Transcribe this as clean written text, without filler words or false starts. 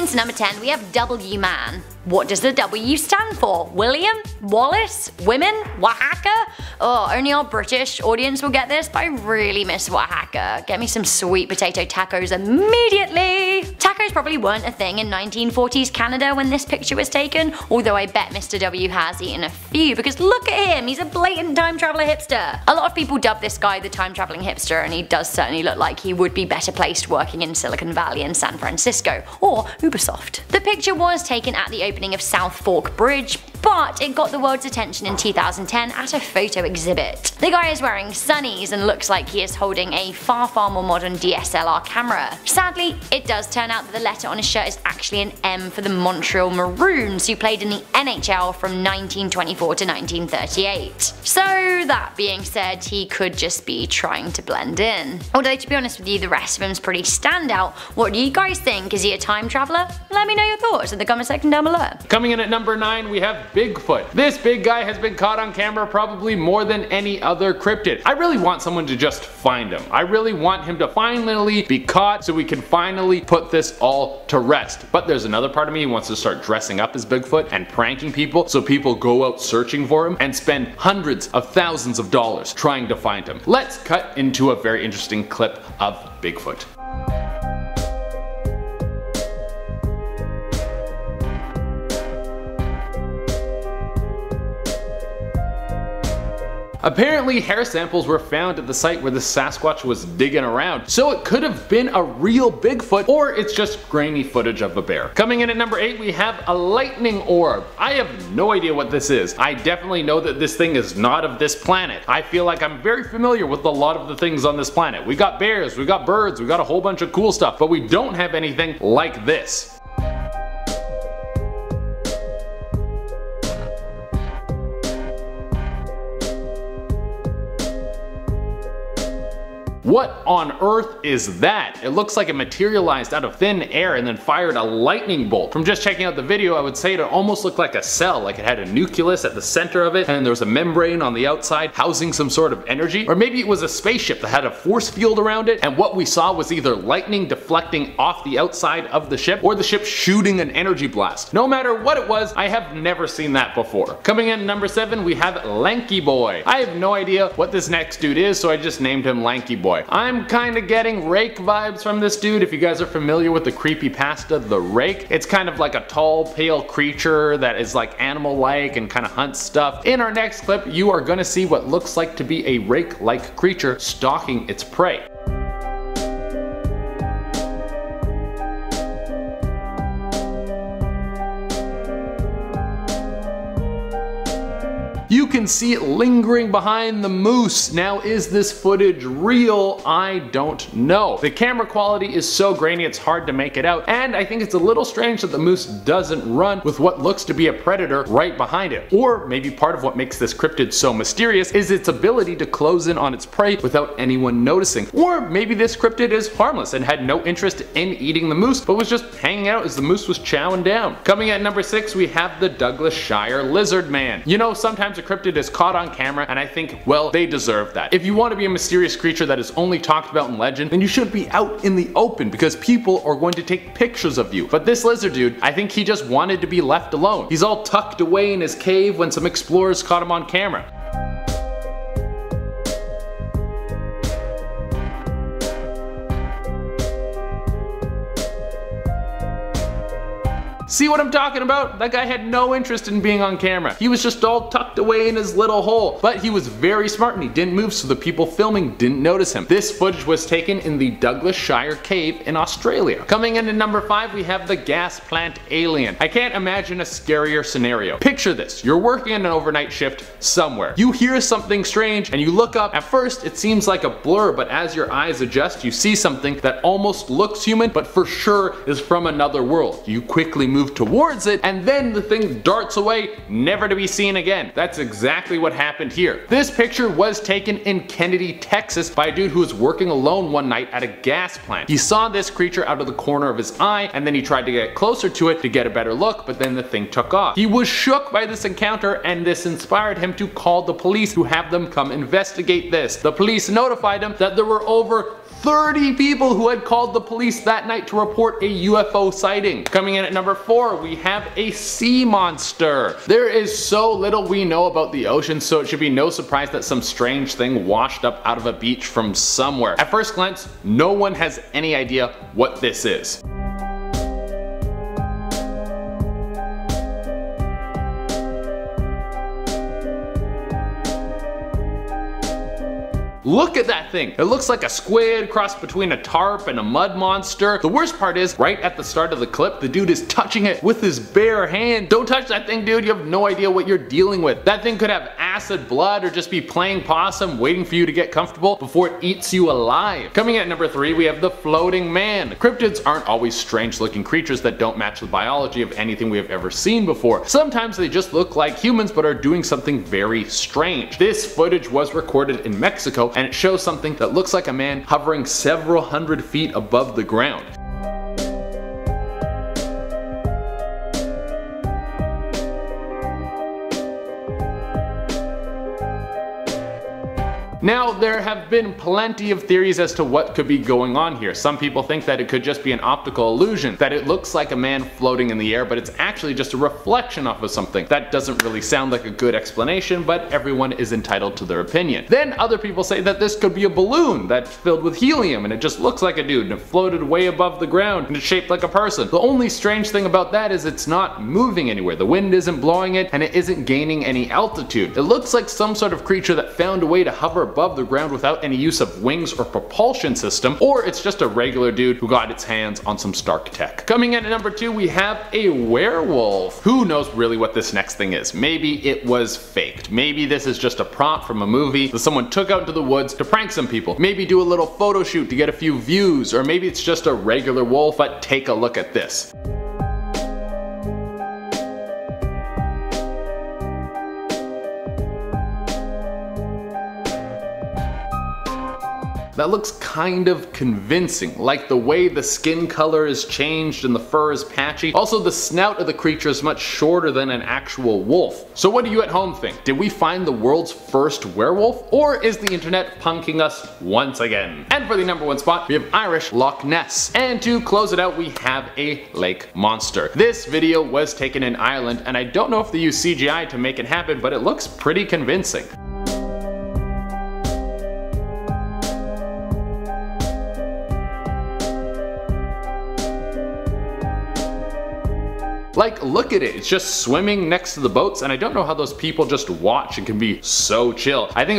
into number 10, we have W Man. What does the W stand for? William? Wallace? Women? Oaxaca? Oh, only our British audience will get this, but I really miss Oaxaca. Get me some sweet potato tacos immediately! Tacos probably weren't a thing in 1940s Canada when this picture was taken, although I bet Mr. W has eaten a few because look at him, he's a blatant time traveler hipster. A lot of people dub this guy the time traveling hipster, and he does certainly look like he would be better placed working in Silicon Valley and San Francisco, or Ubisoft. The picture was taken at the opening of South Fork Bridge, but it got the world's attention in 2010 at a photo exhibit. The guy is wearing sunnies and looks like he is holding a far more modern DSLR camera. Sadly, it does turn out that the letter on his shirt is actually an M for the Montreal Maroons, who played in the NHL from 1924 to 1938. So that being said, he could just be trying to blend in. Although to be honest with you, the rest of him's pretty standout. What do you guys think? Is he a time traveler? Let me know your thoughts in the comment section down below. Coming in at number 9, we have Bigfoot. This big guy has been caught on camera probably more than any other cryptid. I really want someone to just find him. I really want him to finally be caught so we can finally put this all to rest. But there's another part of me who wants to start dressing up as Bigfoot and pranking people so people go out searching for him and spend hundreds of thousands of dollars trying to find him. Let's cut into a very interesting clip of Bigfoot. Apparently hair samples were found at the site where the Sasquatch was digging around, so it could have been a real Bigfoot, or it's just grainy footage of a bear. Coming in at number 8, we have a lightning orb. I have no idea what this is. I definitely know that this thing is not of this planet. I feel like I'm very familiar with a lot of the things on this planet. We got bears, we got birds, we got a whole bunch of cool stuff, but we don't have anything like this. What on earth is that? It looks like it materialized out of thin air and then fired a lightning bolt. From just checking out the video, I would say it almost looked like a cell, like it had a nucleus at the center of it and there was a membrane on the outside housing some sort of energy. Or maybe it was a spaceship that had a force field around it, and what we saw was either lightning deflecting off the outside of the ship or the ship shooting an energy blast. No matter what it was, I have never seen that before. Coming in at number 7, we have Lanky Boy. I have no idea what this next dude is, so I just named him Lanky Boy. I'm kinda getting Rake vibes from this dude. If you guys are familiar with the creepypasta The Rake, it's kind of like a tall, pale creature that is like animal-like and kinda hunts stuff. In our next clip, you are gonna see what looks like to be a rake-like creature stalking its prey. You can see it lingering behind the moose. Now, is this footage real? I don't know. The camera quality is so grainy it's hard to make it out, and I think it's a little strange that the moose doesn't run with what looks to be a predator right behind it. Or maybe part of what makes this cryptid so mysterious is its ability to close in on its prey without anyone noticing. Or maybe this cryptid is harmless and had no interest in eating the moose, but was just hanging out as the moose was chowing down. Coming at number 6, we have the Douglas Shire Lizard Man. You know, sometimes a cryptid is caught on camera, and I think, well, they deserve that. If you want to be a mysterious creature that is only talked about in legend, then you should be out in the open because people are going to take pictures of you. But this lizard dude, I think he just wanted to be left alone. He's all tucked away in his cave when some explorers caught him on camera. See what I'm talking about? That guy had no interest in being on camera. He was just all tucked away in his little hole. But he was very smart and he didn't move, so the people filming didn't notice him. This footage was taken in the Douglas Shire Cave in Australia. Coming in at number 5, we have the gas plant alien. I can't imagine a scarier scenario. Picture this. You're working an overnight shift somewhere. You hear something strange and you look up. At first, it seems like a blur, but as your eyes adjust, you see something that almost looks human, but for sure is from another world. You quickly move towards it, and then the thing darts away, never to be seen again. That's exactly what happened here. This picture was taken in Kennedy, Texas by a dude who was working alone one night at a gas plant. He saw this creature out of the corner of his eye, and then he tried to get closer to it to get a better look, but then the thing took off. He was shook by this encounter, and this inspired him to call the police, who have them come investigate this. The police notified him that there were over 30 people who had called the police that night to report a UFO sighting. Coming in at number 4, we have a sea monster. There is so little we know about the ocean, so it should be no surprise that some strange thing washed up out of a beach from somewhere. At first glance, no one has any idea what this is. Look at that thing. It looks like a squid crossed between a tarp and a mud monster. The worst part is, right at the start of the clip, the dude is touching it with his bare hand. Don't touch that thing, dude. You have no idea what you're dealing with. That thing could have acid blood or just be playing possum waiting for you to get comfortable before it eats you alive. Coming in at number 3, we have the floating man. Cryptids aren't always strange looking creatures that don't match the biology of anything we have ever seen before. Sometimes they just look like humans but are doing something very strange. This footage was recorded in Mexico, and it shows something that looks like a man hovering several hundred feet above the ground. Now, there have been plenty of theories as to what could be going on here. Some people think that it could just be an optical illusion, that it looks like a man floating in the air, but it's actually just a reflection off of something. That doesn't really sound like a good explanation, but everyone is entitled to their opinion. Then other people say that this could be a balloon that's filled with helium, and it just looks like a dude, and it floated way above the ground, and it's shaped like a person. The only strange thing about that is it's not moving anywhere. The wind isn't blowing it, and it isn't gaining any altitude. It looks like some sort of creature that found a way to hover above the ground without any use of wings or propulsion system, or it's just a regular dude who got its hands on some Stark tech. Coming in at number 2, we have a werewolf. Who knows really what this next thing is? Maybe it was faked. Maybe this is just a prop from a movie that someone took out into the woods to prank some people. Maybe do a little photo shoot to get a few views, or maybe it's just a regular wolf, but take a look at this. That looks kind of convincing, like the way the skin color is changed and the fur is patchy. Also, the snout of the creature is much shorter than an actual wolf. So what do you at home think? Did we find the world's first werewolf, or is the internet punking us once again? And for the number 1 spot, we have Irish Loch Ness. And to close it out, we have a lake monster. This video was taken in Ireland, and I don't know if they use CGI to make it happen, but it looks pretty convincing. Like, look at it, it's just swimming next to the boats, and I don't know how those people just watch and can be so chill. I think